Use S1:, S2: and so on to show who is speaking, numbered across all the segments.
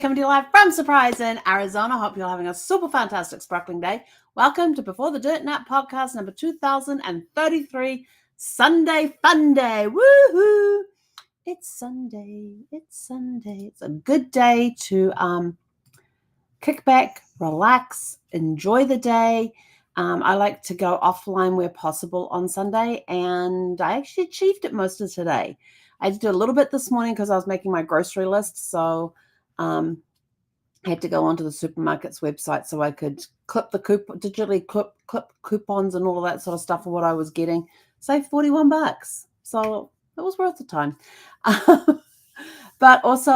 S1: Coming to you live from Surprise in Arizona. Hope you're having a super fantastic sparkling day. Welcome to Before the Dirt Nap podcast number 2033, Sunday Fun Day. Woohoo! It's Sunday. It's Sunday. It's a good day to kick back, relax, enjoy the day. I like to go offline where possible on Sunday, and I actually achieved it most of today. I had to do a little bit this morning because I was making my grocery list, so I had to go onto the supermarket's website so I could clip the digitally clip coupons and all that sort of stuff for what I was getting. Save $41. So it was worth the time. But also,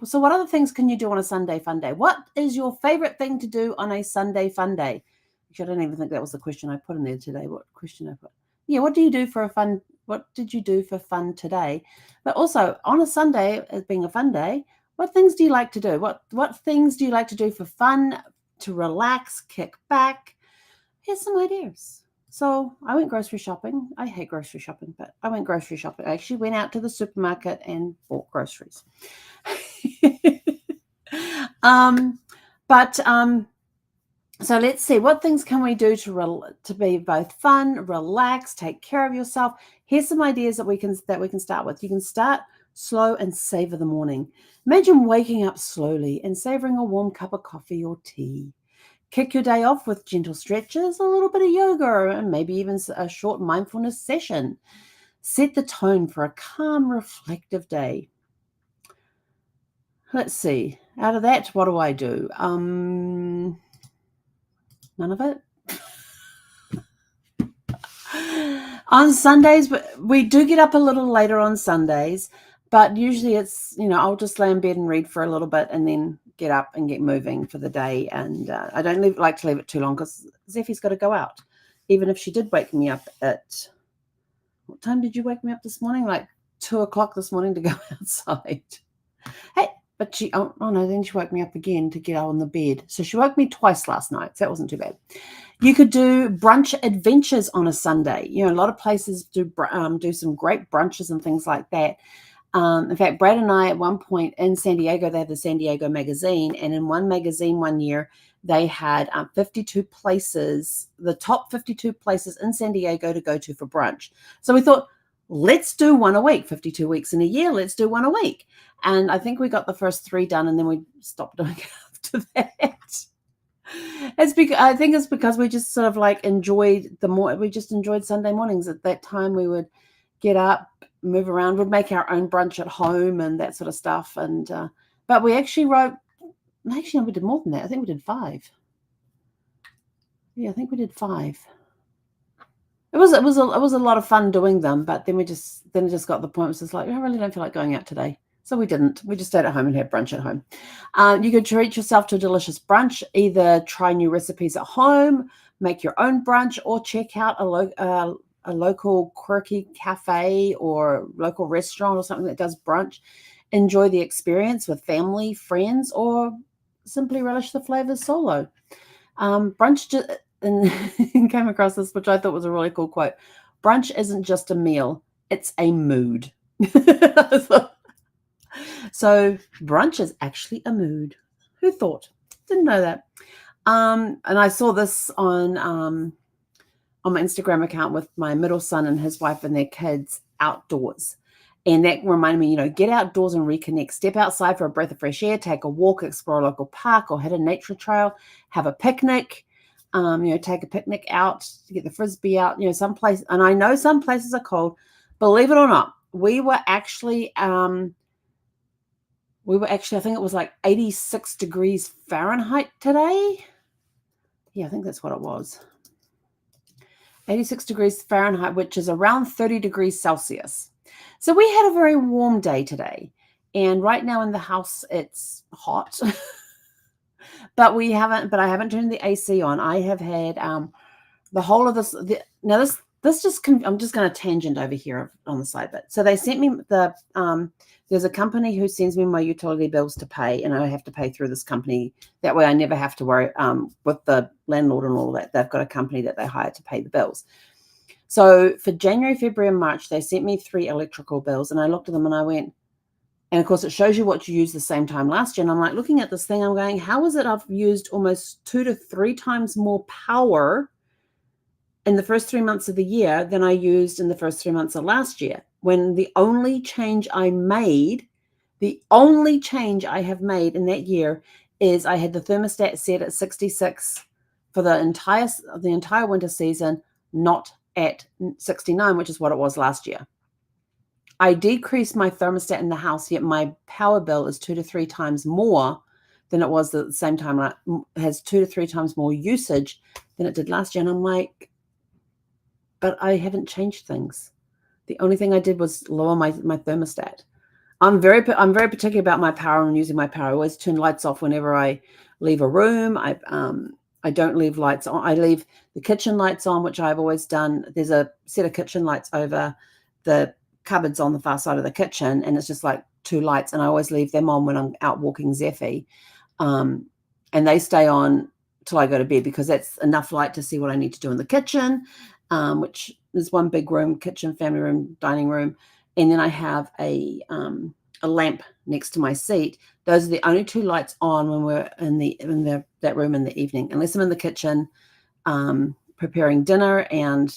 S1: so what other things can you do on a Sunday fun day? What is your favorite thing to do on a Sunday fun day? Actually, I don't even think that was the question I put in there today. What question I put? Yeah, what do you do for a fun? What did you do for fun today? But also on a Sunday, as being a fun day, what things do you like to do? What things do you like to do for fun, to relax, kick back? Here's some ideas. So I went grocery shopping. I hate grocery shopping, but I went grocery shopping. I actually went out to the supermarket and bought groceries. So let's see, what things can we do to be both fun, relax, take care of yourself? Here's some ideas that we can start with. You can start slow and savor the morning. Imagine waking up slowly and savoring a warm cup of coffee or tea. Kick your day off with gentle stretches, a little bit of yoga, and maybe even a short mindfulness session. Set the tone for a calm, reflective day. Let's see. Out of that, what do I do? None of it. On Sundays, we do get up a little later on Sundays, but usually it's, I'll just lay in bed and read for a little bit and then get up and get moving for the day. And I don't like to leave it too long because Zeffie's got to go out. Even if she did wake me up at, what time did you wake me up this morning? Like 2 o'clock this morning to go outside. Hey, but then she woke me up again to get on the bed. So she woke me twice last night. So that wasn't too bad. You could do brunch adventures on a Sunday. A lot of places do some great brunches and things like that. In fact, Brad and I at one point in San Diego, they had the San Diego magazine, and in one magazine one year, they had 52 places, the top 52 places in San Diego to go to for brunch. So we thought, let's do one a week, 52 weeks in a year, let's do one a week. And I think we got the first 3 done, and then we stopped doing it after that. I think it's because we just sort of like enjoyed Sunday mornings. At that time, we would get up, move around, would make our own brunch at home and that sort of stuff. And but we actually we did more than that. I think we did 5. Yeah, I think we did 5. It was a lot of fun doing them, but then it just got the point. It was just like, I really don't feel like going out today. So we didn't. We just stayed at home and had brunch at home. You could treat yourself to a delicious brunch. Either try new recipes at home, make your own brunch, or check out a local quirky cafe or local restaurant or something that does brunch. Enjoy the experience with family, friends, or simply relish the flavors solo. Brunch and came across this, which I thought was a really cool quote. Brunch isn't just a meal, it's a mood. So brunch is actually a mood. Who thought? Didn't know that. And I saw this on my Instagram account with my middle son and his wife and their kids outdoors. And that reminded me, get outdoors and reconnect. Step outside for a breath of fresh air, take a walk, explore a local park or hit a nature trail, have a picnic, take a picnic out to get the Frisbee out, someplace. And I know some places are cold. Believe it or not, we were actually, I think it was like 86 degrees Fahrenheit today. Yeah, I think that's what it was. 86 degrees Fahrenheit, which is around 30 degrees Celsius. So we had a very warm day today. And right now in the house, it's hot. But I haven't turned the AC on. I have had the whole of this. I'm just going to tangent over here on the side bit. So they sent me there's a company who sends me my utility bills to pay, and I have to pay through this company. That way I never have to worry with the landlord and all that. They've got a company that they hire to pay the bills. So for January, February, and March, they sent me 3 electrical bills, and I looked at them and I went, And of course, it shows you what you used the same time last year. And I'm like looking at this thing, I'm going, how is it I've used almost 2 to 3 times more power in the first 3 months of the year than I used in the first 3 months of last year, when the only change I have made in that year is I had the thermostat set at 66 for the entire winter season, not at 69, which is what it was last year. I decreased my thermostat in the house, yet my power bill is 2 to 3 times more than it was at the same time. It has 2 to 3 times more usage than it did last year. And I'm like, but I haven't changed things. The only thing I did was lower my thermostat. I'm very particular about my power and using my power. I always turn lights off whenever I leave a room. I don't leave lights on. I leave the kitchen lights on, which I've always done. There's a set of kitchen lights over the cupboards on the far side of the kitchen, and it's just like 2 lights, and I always leave them on when I'm out walking Zeffie. And they stay on till I go to bed, because that's enough light to see what I need to do in the kitchen, which is one big room, kitchen, family room, dining room. And then I have a lamp next to my seat. Those are the only 2 lights on when we're in that room in the evening, unless I'm in the kitchen preparing dinner. And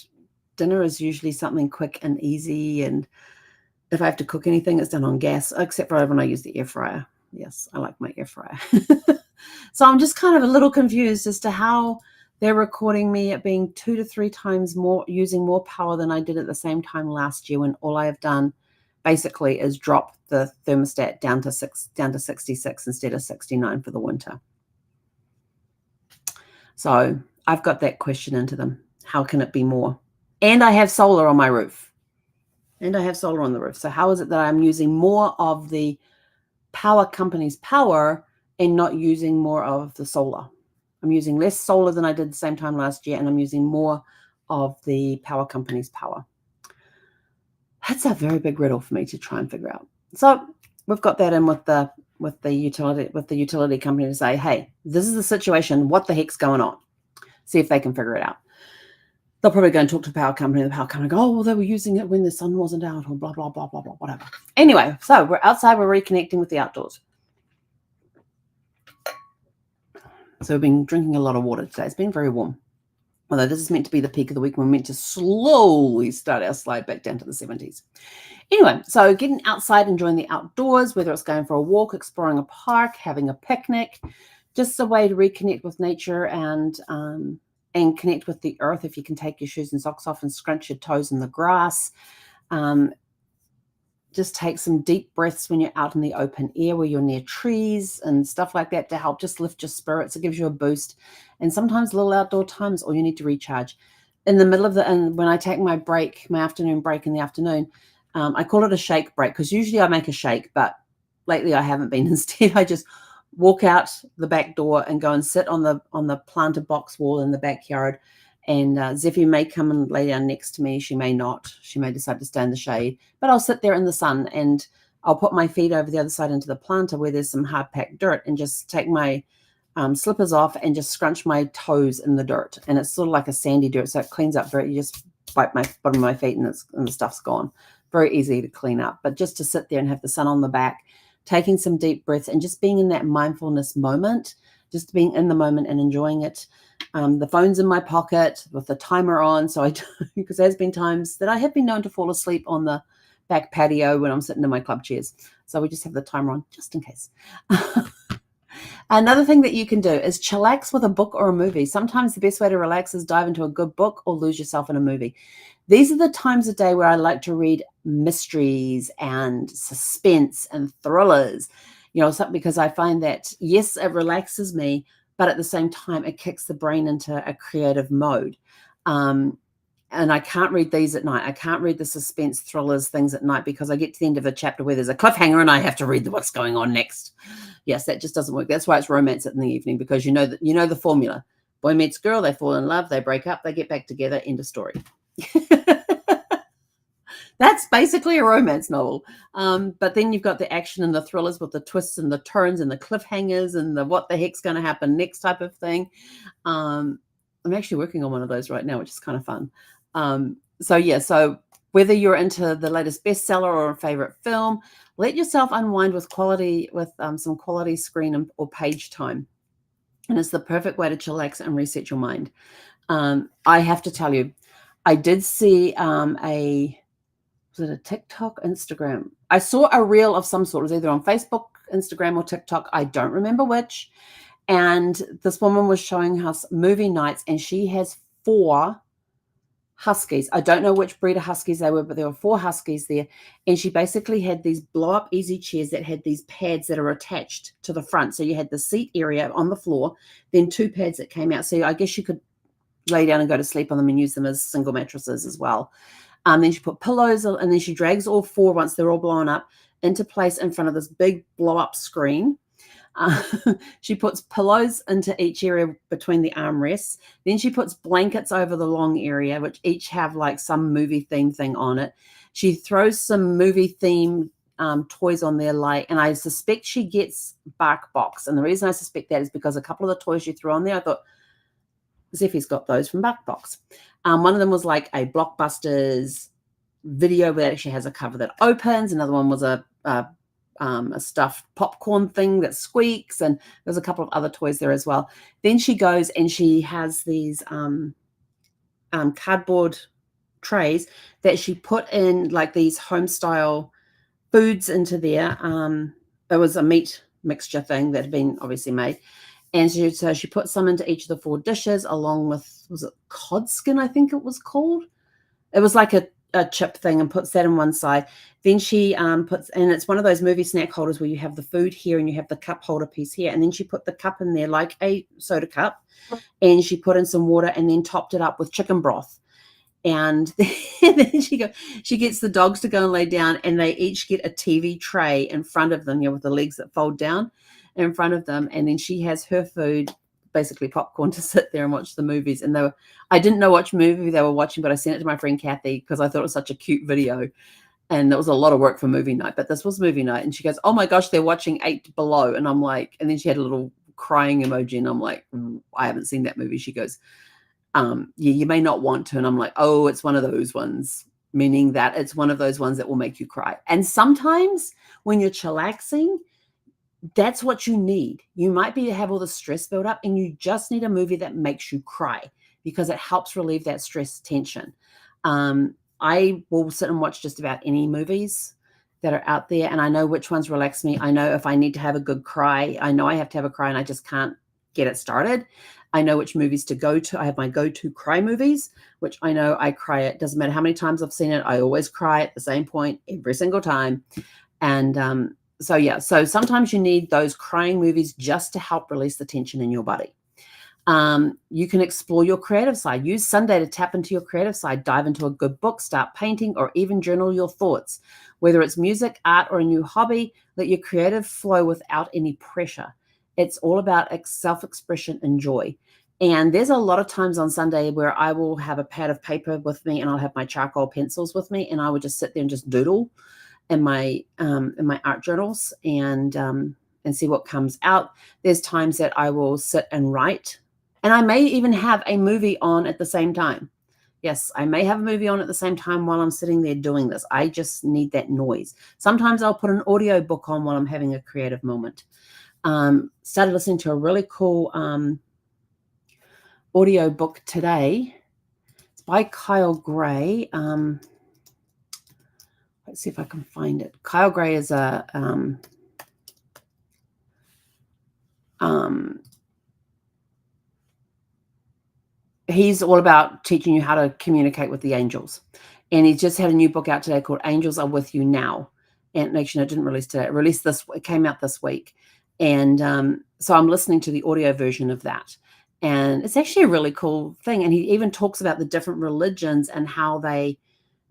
S1: dinner is usually something quick and easy. And if I have to cook anything, it's done on gas, except for when I use the air fryer. Yes, I like my air fryer. So I'm just kind of a little confused as to how they're recording me at being 2 to 3 times more, using more power than I did at the same time last year, when all I have done basically is drop the thermostat down to 66 instead of 69 for the winter. So I've got that question into them. How can it be more? And I have solar on my roof. So how is it that I'm using more of the power company's power and not using more of the solar? I'm using less solar than I did the same time last year, and I'm using more of the power company's power. That's a very big riddle for me to try and figure out. So we've got that in with the utility company to say, hey, this is the situation. What the heck's going on? See if they can figure it out. They'll probably go and talk to the power company. The power company go, oh, well, they were using it when the sun wasn't out, or blah, blah, blah, blah, blah, whatever. Anyway, so we're outside. We're reconnecting with the outdoors. So we've been drinking a lot of water today. It's been very warm. Although this is meant to be the peak of the week. We're meant to slowly start our slide back down to the 70s. Anyway, so getting outside, enjoying the outdoors, whether it's going for a walk, exploring a park, having a picnic, just a way to reconnect with nature and connect with the earth. If you can take your shoes and socks off and scrunch your toes in the grass. Just take some deep breaths when you're out in the open air, where you're near trees and stuff like that, to help just lift your spirits. It gives you a boost. And sometimes little outdoor times, all you need to recharge. In the middle of and when I take my afternoon break in the afternoon, I call it a shake break, because usually I make a shake, but lately I haven't been. Instead, I just walk out the back door and go and sit on the planter box wall in the backyard. And Zeffie may come and lay down next to me. She may not. She may decide to stay in the shade. But I'll sit there in the sun, and I'll put my feet over the other side into the planter where there's some hard-packed dirt, and just take my slippers off and just scrunch my toes in the dirt. And it's sort of like a sandy dirt, so it cleans up very. You just wipe my bottom of my feet, and the stuff's gone. Very easy to clean up. But just to sit there and have the sun on the back, taking some deep breaths, and just being in that mindfulness moment, just being in the moment and enjoying it. The phone's in my pocket with the timer on, so because there's been times that I have been known to fall asleep on the back patio when I'm sitting in my club chairs. So we just have the timer on just in case. Another thing that you can do is chillax with a book or a movie. Sometimes the best way to relax is dive into a good book or lose yourself in a movie. These are the times of day where I like to read mysteries and suspense and thrillers, because I find that, yes, it relaxes me, but at the same time, it kicks the brain into a creative mode. And I can't read these at night. I can't read the suspense thrillers things at night, because I get to the end of a chapter where there's a cliffhanger and I have to read what's going on next. Yes, that just doesn't work. That's why it's romance in the evening, because you know the formula. Boy meets girl, they fall in love, they break up, they get back together, end of story. That's basically a romance novel. But then you've got the action and the thrillers with the twists and the turns and the cliffhangers and the what the heck's going to happen next type of thing. I'm actually working on one of those right now, which is kind of fun. So Whether you're into the latest bestseller or a favorite film, let yourself unwind with some quality screen or page time. And it's the perfect way to chillax and reset your mind. I have to tell you, I did see was it a TikTok, Instagram? I saw a reel of some sort. It was either on Facebook, Instagram, or TikTok. I don't remember which. And this woman was showing us movie nights, and she has 4 huskies. I don't know which breed of huskies they were, but there were 4 huskies there. And she basically had these blow-up easy chairs that had these pads that are attached to the front. So you had the seat area on the floor, then 2 pads that came out. So I guess you could lay down and go to sleep on them and use them as single mattresses as well. Then she put pillows, and then she drags all 4, once they're all blown up, into place in front of this big blow-up screen. She puts pillows into each area between the armrests. Then she puts blankets over the long area, which each have like some movie theme thing on it. She throws some movie theme toys on there, and I suspect she gets BarkBox. And the reason I suspect that is because a couple of the toys she threw on there, I thought, Zeffie's got those from BarkBox. One of them was like a Blockbusters video that actually has a cover that opens. Another one was a stuffed popcorn thing that squeaks, and there's a couple of other toys there as well. Then she goes and she has these cardboard trays that she put in like these home style foods into there. It was a meat mixture thing that had been obviously made. And so she put some into each of the 4 dishes, along with, was it cod skin, I think it was called? It was like a chip thing, and puts that on one side. Then she puts, and it's one of those movie snack holders where you have the food here and you have the cup holder piece here. And then she put the cup in there like a soda cup, and she put in some water and then topped it up with chicken broth. And then she gets the dogs to go and lay down, and they each get a TV tray in front of them, with the legs that fold down in front of them. And then she has her food, basically popcorn, to sit there and watch the movies. And I didn't know which movie they were watching, but I sent it to my friend Kathy because I thought it was such a cute video. And it was a lot of work for movie night, but this was movie night. And she goes, "Oh my gosh, they're watching 8 Below." And I'm like, and then she had a little crying emoji, and I'm like, I haven't seen that movie. She goes, yeah, you may not want to. And I'm like, oh, it's one of those ones, meaning that it's one of those ones that will make you cry. And sometimes when you're chillaxing, that's what you need. You might have all the stress built up, and you just need a movie that makes you cry, because it helps relieve that stress tension. I will sit and watch just about any movies that are out there, and I know which ones relax me. I know if I need to have a good cry, I know I have to have a cry and I just can't get it started. I know which movies to go to. I have my go-to cry movies, which I know I cry at. Doesn't matter how many times I've seen it. I always cry at the same point every single time. And so sometimes you need those crying movies just to help release the tension in your body. You can explore your creative side. Use Sunday to tap into your creative side. Dive into a good book, start painting, or even journal your thoughts. Whether it's music, art, or a new hobby, let your creative flow without any pressure. It's all about self-expression and joy. And there's a lot of times on Sunday where I will have a pad of paper with me, and I'll have my charcoal pencils with me, and I would just sit there and just doodle in my art journals and see what comes out. There's times that I will sit and write, and I may even have a movie on at the same time. Yes, I may have a movie on at the same time while I'm sitting there doing this. I just need that noise. Sometimes I'll put an audio book on while I'm having a creative moment. Started listening to a really cool audio book today. It's by Kyle Gray. Let's see if I can find it. Kyle Gray is he's all about teaching you how to communicate with the angels. And he's just had a new book out today called Angels Are With You Now. And actually, it didn't release today. It came out this week. And so I'm listening to the audio version of that. And it's actually a really cool thing. And he even talks about the different religions and how they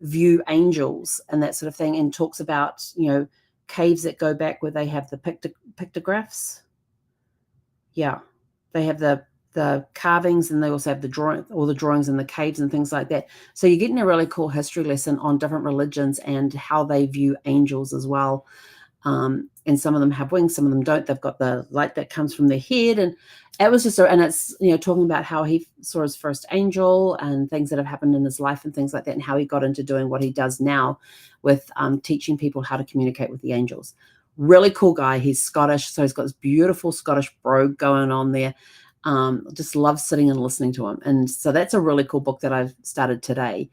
S1: view angels and that sort of thing, and talks about, caves that go back where they have the pictographs. Yeah, they have the carvings, and they also have all the drawings in the caves and things like that. So you're getting a really cool history lesson on different religions and how they view angels as well. and some of them have wings, some of them don't. They've got the light that comes from their head, and it was just, and it's, talking about how he saw his first angel and things that have happened in his life and things like that, and how he got into doing what he does now with teaching people how to communicate with the angels. Really cool guy. He's Scottish, so he's got this beautiful Scottish brogue going on there. Just love sitting and listening to him. And so that's a really cool book that I've started today.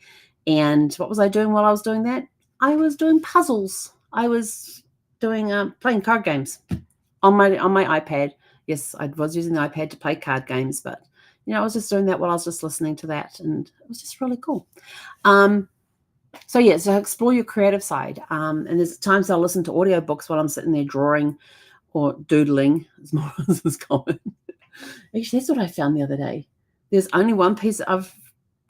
S1: And what was I doing while I was doing that? I was doing puzzles. I was doing playing card games on my iPad. Yes, I was using the iPad to play card games, but I was just doing that while I was just listening to that, and it was just really cool. So explore your creative side. And there's times I'll listen to audiobooks while I'm sitting there drawing or doodling, as more as is common. Actually, that's what I found the other day. There's only one piece. I've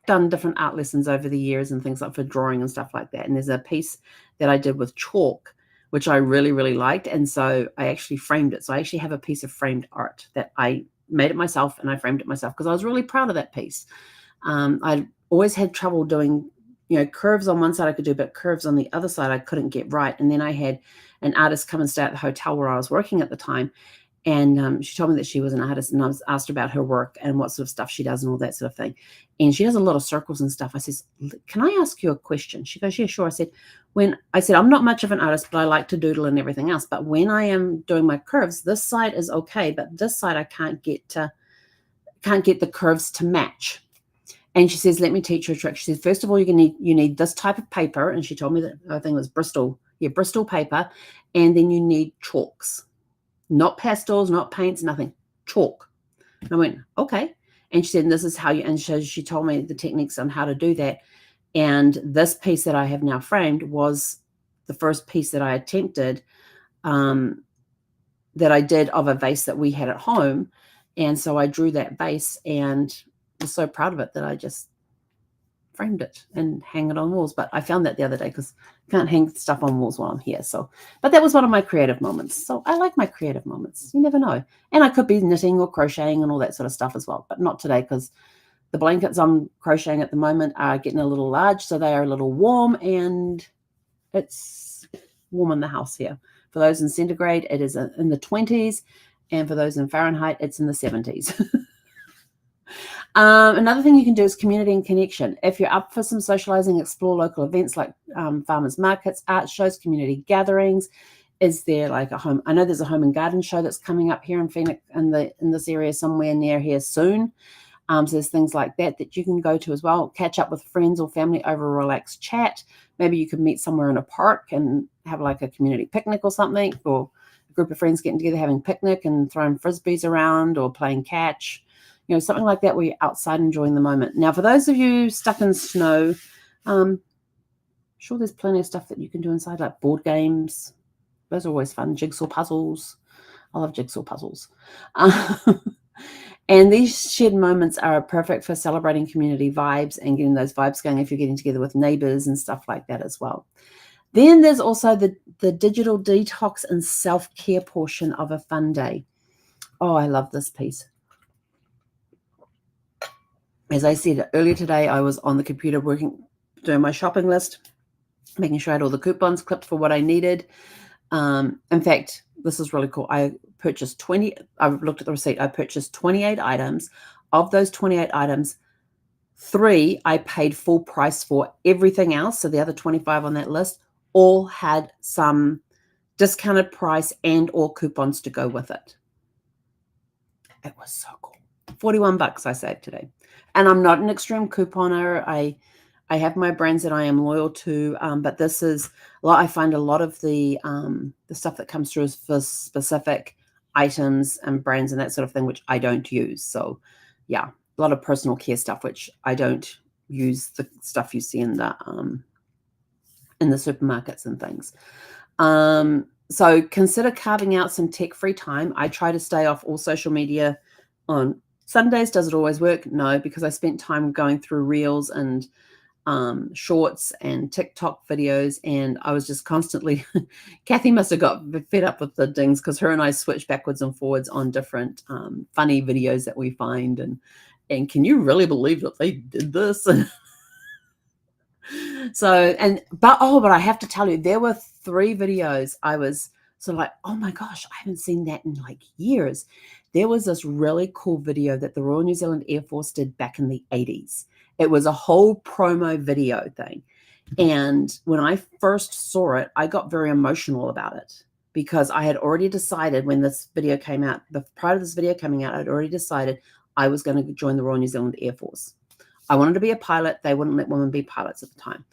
S1: done different art lessons over the years and things like for drawing and stuff like that. And there's a piece that I did with chalk, which I really, really liked. And so I actually framed it. So I actually have a piece of framed art that I made it myself, and I framed it myself because I was really proud of that piece. I always had trouble doing, curves on one side I could do, but curves on the other side I couldn't get right. And then I had an artist come and stay at the hotel where I was working at the time. And she told me that she was an artist, and I was asked about her work and what sort of stuff she does and all that sort of thing. And she does a lot of circles and stuff. I says, can I ask you a question? She goes, yeah, sure. I said, I'm not much of an artist, but I like to doodle and everything else. But when I am doing my curves, this side is okay, but this side I can't get the curves to match. And she says, let me teach you a trick. She says, first of all, you need this type of paper. And she told me that I think it was Bristol paper. And then you need chalks. Not pastels, not paints, nothing. Chalk. And I went, okay. And she said, and this is how and she told me the techniques on how to do that. And this piece that I have now framed was the first piece that I attempted that I did of a vase that we had at home. And so I drew that vase and was so proud of it that I just framed it and hang it on walls. But I found that the other day because I can't hang stuff on walls while I'm here. But that was one of my creative moments. So I like my creative moments. You never know. And I could be knitting or crocheting and all that sort of stuff as well, but not today because the blankets I'm crocheting at the moment are getting a little large. So they are a little warm, and it's warm in the house here. For those in centigrade, it is in the 20s. And for those in Fahrenheit, it's in the 70s. Another thing you can do is community and connection. If you're up for some socializing, explore local events like farmers markets, art shows, community gatherings. Is there like a home? I know there's a home and garden show that's coming up here in Phoenix, in this area somewhere near here soon. So there's things like that you can go to as well. Catch up with friends or family over a relaxed chat. Maybe you could meet somewhere in a park and have like a community picnic or something, or a group of friends getting together having a picnic and throwing frisbees around or playing catch. Something like that where you're outside enjoying the moment. Now, for those of you stuck in snow, sure there's plenty of stuff that you can do inside, like board games. Those are always fun. Jigsaw puzzles. I love jigsaw puzzles. And these shared moments are perfect for celebrating community vibes and getting those vibes going if you're getting together with neighbors and stuff like that as well. Then there's also the digital detox and self-care portion of a Funday. Oh, I love this piece. As I said earlier today, I was on the computer doing my shopping list, making sure I had all the coupons clipped for what I needed. In fact, this is really cool. I purchased I've looked at the receipt. I purchased 28 items. Of those 28 items, 3 I paid full price for. Everything else, so the other 25 on that list, all had some discounted price and or coupons to go with it. It was so cool. $41 I saved today. And I'm not an extreme couponer. I have my brands that I am loyal to, but this is I find a lot of the stuff that comes through is for specific items and brands and that sort of thing, which I don't use. So yeah, a lot of personal care stuff, which I don't use the stuff you see in the supermarkets and things. So consider carving out some tech-free time. I try to stay off all social media on Sundays. Does it always work? No, because I spent time going through reels and shorts and TikTok videos, and I was just constantly Kathy must have got fed up with the dings because her and I switch backwards and forwards on different funny videos that we find, and can you really believe that they did this? But I have to tell you, there were 3 videos I was So like, oh my gosh, I haven't seen that in like years. There was this really cool video that the Royal New Zealand Air Force did back in the 80s. It was a whole promo video thing. And when I first saw it, I got very emotional about it because I had already decided when this video came out, prior to this video coming out, I'd already decided I was going to join the Royal New Zealand Air Force. I wanted to be a pilot. They wouldn't let women be pilots at the time.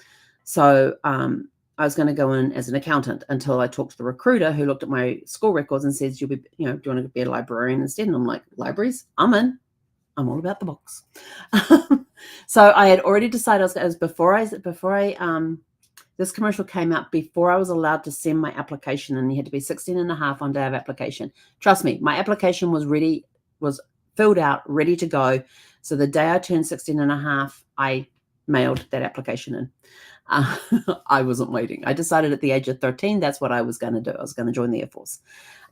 S1: So I was going to go in as an accountant until I talked to the recruiter who looked at my school records and says, "You'll be, do you want to be a librarian instead?" And I'm like, libraries? I'm in. I'm all about the books. So I had already decided this commercial came out before I was allowed to send my application, and you had to be 16 and a half on day of application. Trust me, my application was filled out, ready to go. So the day I turned 16 and a half, I mailed that application in. I wasn't waiting. I decided at the age of 13, that's what I was going to do. I was going to join the Air Force.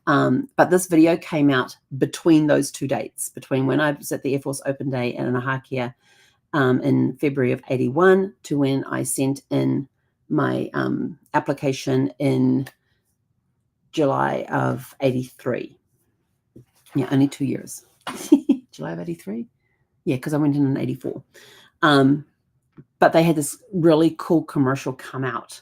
S1: But this video came out between those two dates, between when I was at the Air Force Open Day in Anahakia in February of 81 to when I sent in my application in July of 83. Yeah, only 2 years. July of 83? Yeah, because I went in 84. But they had this really cool commercial come out.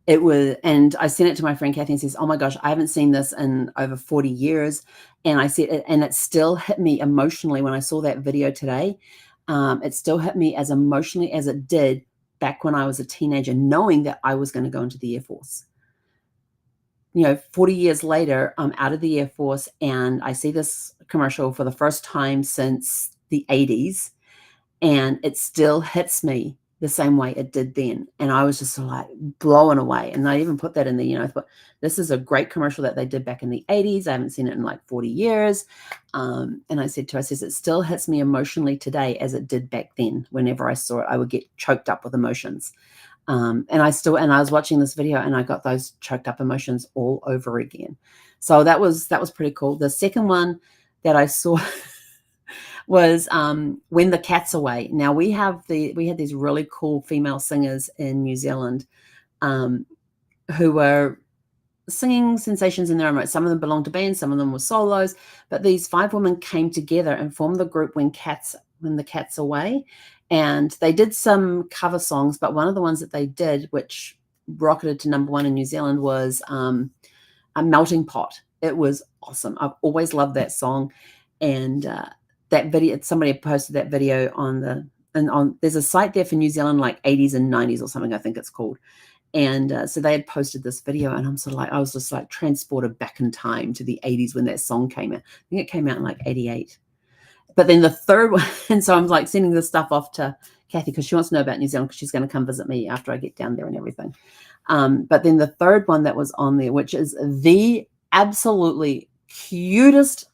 S1: And I sent it to my friend Kathy and says, "Oh my gosh, I haven't seen this in over 40 years." And I said, and it still hit me emotionally when I saw that video today. It still hit me as emotionally as it did back when I was a teenager, knowing that I was going to go into the Air Force. 40 years later, I'm out of the Air Force and I see this commercial for the first time since the 80s, and it still hits me the same way it did then. And I was just like blown away. And I even put that in the, I thought, this is a great commercial that they did back in the 80s. I haven't seen it in like 40 years. And I said to her, it still hits me emotionally today as it did back then. Whenever I saw it, I would get choked up with emotions. And I was watching this video and I got those choked up emotions all over again. So that was pretty cool. The second one that I saw was When the Cat's Away. Now we had these really cool female singers in New Zealand who were singing sensations in their own right. Some of them belonged to bands, some of them were solos, but these 5 women came together and formed the group When the Cat's Away. And they did some cover songs, but one of the ones that they did, which rocketed to #1 in New Zealand, was A Melting Pot. It was awesome. I've always loved that song. And that video, somebody posted that video there's a site there for New Zealand, like 80s and 90s or something, I think it's called. And so they had posted this video, and I was just like transported back in time to the 80s when that song came out. I think it came out in like 88. But then the third one, and so I'm like sending this stuff off to Kathy because she wants to know about New Zealand because she's going to come visit me after I get down there and everything. But then the third one that was on there, which is the absolutely cutest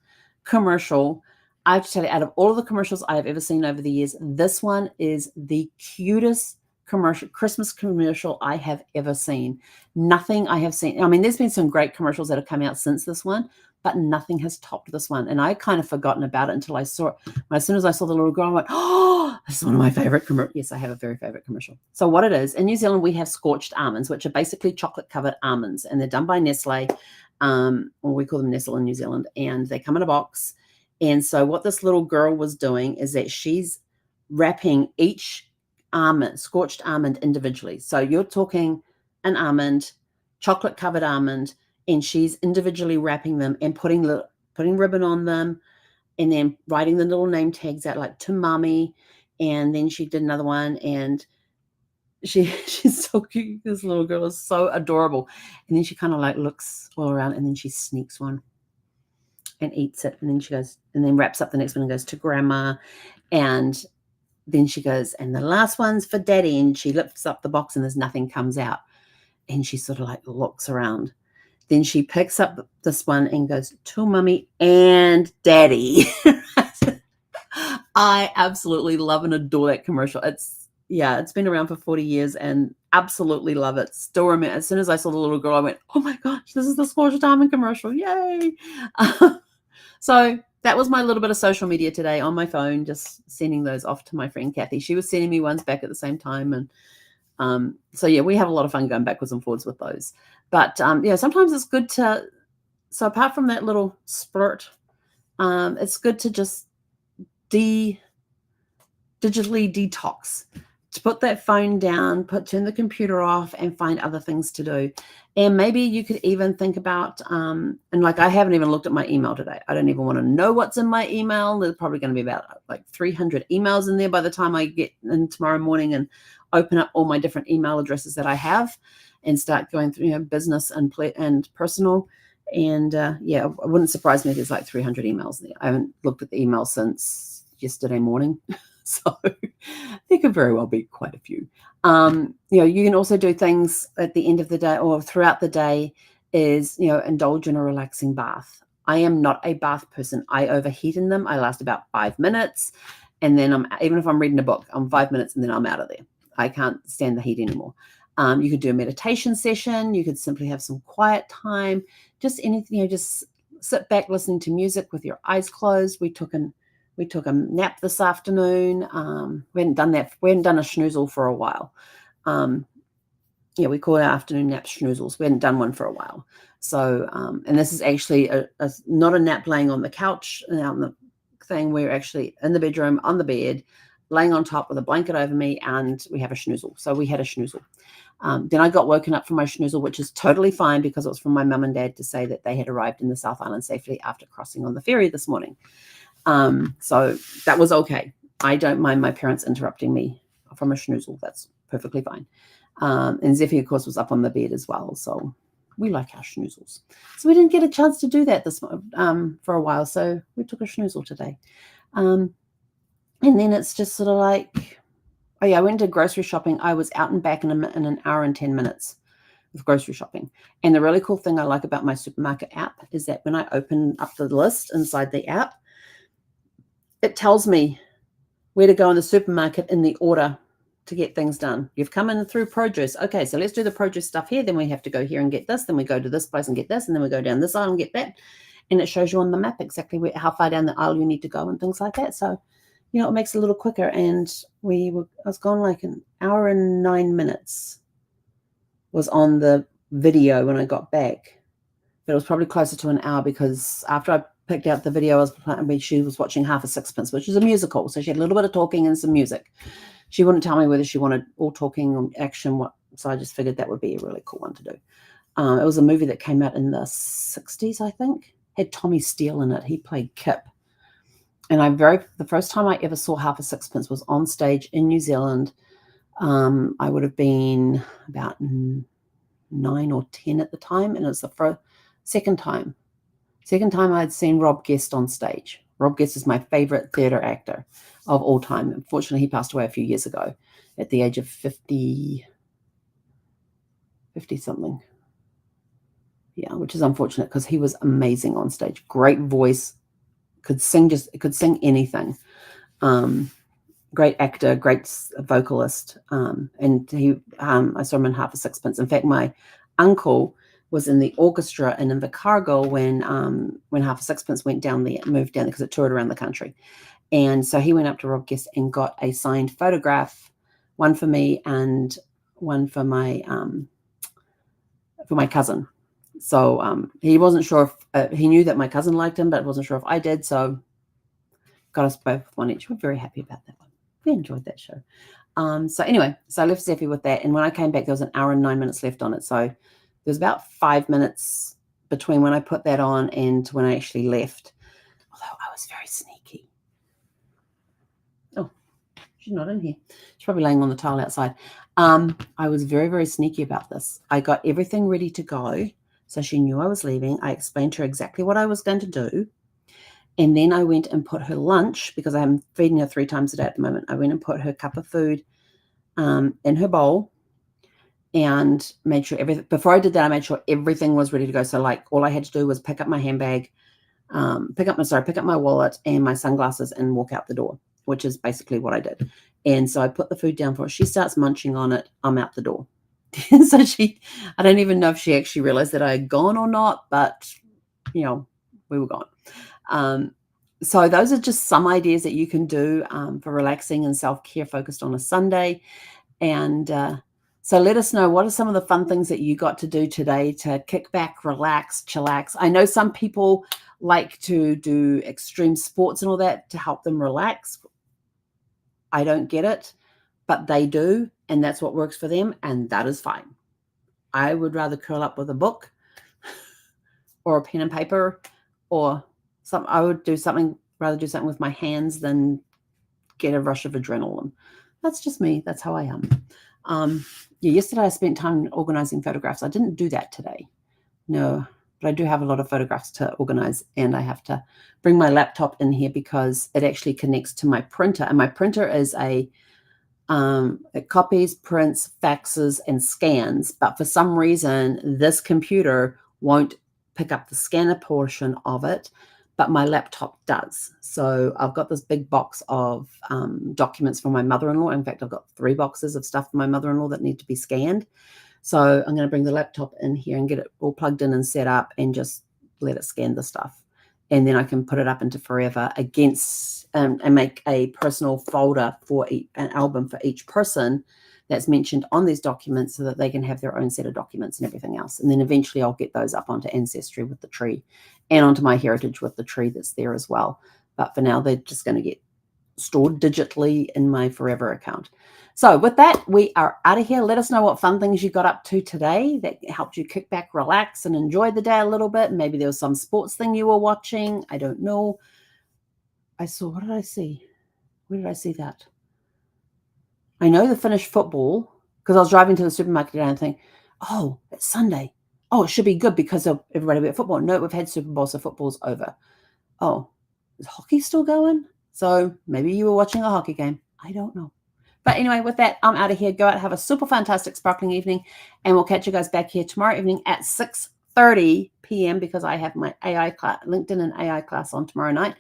S1: commercial, I have to tell you, out of all of the commercials I have ever seen over the years, this one is the cutest Christmas commercial I have ever seen. Nothing I have seen. I mean, there's been some great commercials that have come out since this one, but nothing has topped this one. And I kind of forgotten about it until I saw it. As soon as I saw the little girl, I went, "Oh, this is one of my favorite commercials." Yes, I have a very favorite commercial. So what it is, in New Zealand, we have scorched almonds, which are basically chocolate-covered almonds, and they're done by Nestle, or we call them Nestle in New Zealand, and they come in a box. And so what this little girl was doing is that she's wrapping each scorched almond individually. So you're talking an almond, chocolate covered almond, and she's individually wrapping them and putting ribbon on them, and then writing the little name tags out, like to mommy. And then she did another one, and she's so cute. This little girl is so adorable. And then she kind of like looks all around, and then she sneaks one and eats it. And then she goes, and then wraps up the next one and goes to grandma. And then she goes, and the last one's for daddy. And she lifts up the box and there's nothing comes out. And she sort of like looks around. Then she picks up this one and goes, to mommy and daddy. I absolutely love and adore that commercial. It's been around for 40 years and absolutely love it. Still remember, as soon as I saw the little girl, I went, "Oh my gosh, this is the scorched almond commercial. Yay." So that was my little bit of social media today on my phone, just sending those off to my friend Kathy. She was sending me ones back at the same time. And so yeah, we have a lot of fun going backwards and forwards with those. But sometimes it's good to so apart from that little splurt, it's good to just digitally detox, to put that phone down, turn the computer off, and find other things to do. And maybe you could even think about, and like I haven't even looked at my email today. I don't even want to know what's in my email. There's probably going to be about like 300 emails in there by the time I get in tomorrow morning and open up all my different email addresses that I have and start going through, business and personal. And yeah, it wouldn't surprise me if there's like 300 emails there. I haven't looked at the email since yesterday morning. So there could very well be quite a few. You can also do things at the end of the day or throughout the day is, indulge in a relaxing bath. I am not a bath person. I overheat in them. I last about 5 minutes. And then even if I'm reading a book, I'm 5 minutes and then I'm out of there. I can't stand the heat anymore. You could do a meditation session. You could simply have some quiet time. Just anything, just sit back listening to music with your eyes closed. We took a nap this afternoon. We hadn't done that. We hadn't done a schnoozle for a while. We call our afternoon naps schnoozles. We hadn't done one for a while. So, and this is actually not a nap laying on the couch and out on the thing. We're actually in the bedroom on the bed, laying on top with a blanket over me, and we have a schnoozle. So we had a schnoozle. Then I got woken up from my schnoozle, which is totally fine because it was from my mum and dad to say that they had arrived in the South Island safely after crossing on the ferry this morning. So that was okay. I don't mind my parents interrupting me from a schnoozle. That's perfectly fine. And Zeffie, of course, was up on the bed as well. So we like our schnoozles. So we didn't get a chance to do that for a while. So we took a schnoozle today. And then it's just sort of like, oh yeah, I went to grocery shopping. I was out and back in an hour and 10 minutes with grocery shopping. And the really cool thing I like about my supermarket app is that when I open up the list inside the app, it tells me where to go in the supermarket in the order to get things done. You've come in through produce. Okay, so let's do the produce stuff here. Then we have to go here and get this. Then we go to this place and get this. And then we go down this aisle and get that. And it shows you on the map exactly how far down the aisle you need to go and things like that. So, it makes it a little quicker. And I was gone like an hour and 9 minutes was on the video when I got back. But it was probably closer to an hour because after I picked out the video, she was watching Half a Sixpence, which is a musical. So she had a little bit of talking and some music. She wouldn't tell me whether she wanted all talking or action. So I just figured that would be a really cool one to do. It was a movie that came out in the 60s, I think. Had Tommy Steele in it. He played Kip. And the first time I ever saw Half a Sixpence was on stage in New Zealand. I would have been about 9 or 10 at the time. And it was the second time I'd seen Rob Guest on stage. Rob Guest is my favorite theatre actor of all time. Unfortunately, he passed away a few years ago at the age of 50 something. Yeah, which is unfortunate because he was amazing on stage. Great voice, could sing anything. Great actor, great vocalist. And I saw him in Half a Sixpence. In fact, my uncle was in the orchestra in Invercargill when Half a Sixpence moved down there because it toured around the country. And so he went up to Rob Guest and got a signed photograph, one for me and one for my cousin. So he wasn't sure if he knew that my cousin liked him, but wasn't sure if I did. So got us both one each. We're very happy about that one. We enjoyed that show. So anyway, so I left Zeffie with that. And when I came back, there was an hour and 9 minutes left on it. So there's about 5 minutes between when I put that on and when I actually left. Although I was very sneaky. Oh, she's not in here. She's probably laying on the tile outside. I was very, very sneaky about this. I got everything ready to go. So she knew I was leaving. I explained to her exactly what I was going to do. And then I went and put her lunch, because I'm feeding her 3 times a day at the moment. I went and put her cup of food in her bowl and made sure before I did that, I made sure everything was ready to go. So like all I had to do was pick up my handbag, pick up my wallet and my sunglasses and walk out the door, which is basically what I did. And so I put the food down for her. She starts munching on it. I'm out the door. So I don't even know if she actually realized that I had gone or not, but we were gone. So those are just some ideas that you can do for relaxing and self-care focused on a Sunday. And So let us know, what are some of the fun things that you got to do today to kick back, relax, chillax? I know some people like to do extreme sports and all that to help them relax. I don't get it, but they do, and that's what works for them, and that is fine. I would rather curl up with a book or a pen and paper, or I would rather do something with my hands than get a rush of adrenaline. That's just me. That's how I am. Yeah, yesterday I spent time organizing photographs. I didn't do that today. No, but I do have a lot of photographs to organize, and I have to bring my laptop in here because it actually connects to my printer, and my printer is it copies, prints, faxes, and scans. But for some reason, this computer won't pick up the scanner portion of it, but my laptop does. So I've got this big box of documents from my mother-in-law. In fact, I've got 3 boxes of stuff from my mother-in-law that need to be scanned. So I'm going to bring the laptop in here and get it all plugged in and set up and just let it scan the stuff. And then I can put it up into Forever against and make a personal folder for an album for each person that's mentioned on these documents, so that they can have their own set of documents and everything else. And then eventually I'll get those up onto Ancestry with the tree and onto My Heritage with the tree that's there as well. But for now, they're just going to get stored digitally in my Forever account. So with that, we are out of here. Let us know what fun things you got up to today that helped you kick back, relax, and enjoy the day a little bit. Maybe there was some sports thing you were watching. I don't know. What did I see? Where did I see that? I know the Finnish football, because I was driving to the supermarket today and thinking, oh, it's Sunday. Oh, it should be good because of everybody will be at football. No, we've had Super Bowl, so football's over. Oh, is hockey still going? So maybe you were watching a hockey game. I don't know. But anyway, with that, I'm out of here. Go out, have a super fantastic, sparkling evening, and we'll catch you guys back here tomorrow evening at 6:30 p.m. because I have my AI class, LinkedIn and AI class on tomorrow night.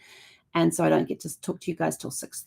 S1: And so I don't get to talk to you guys till 6:30.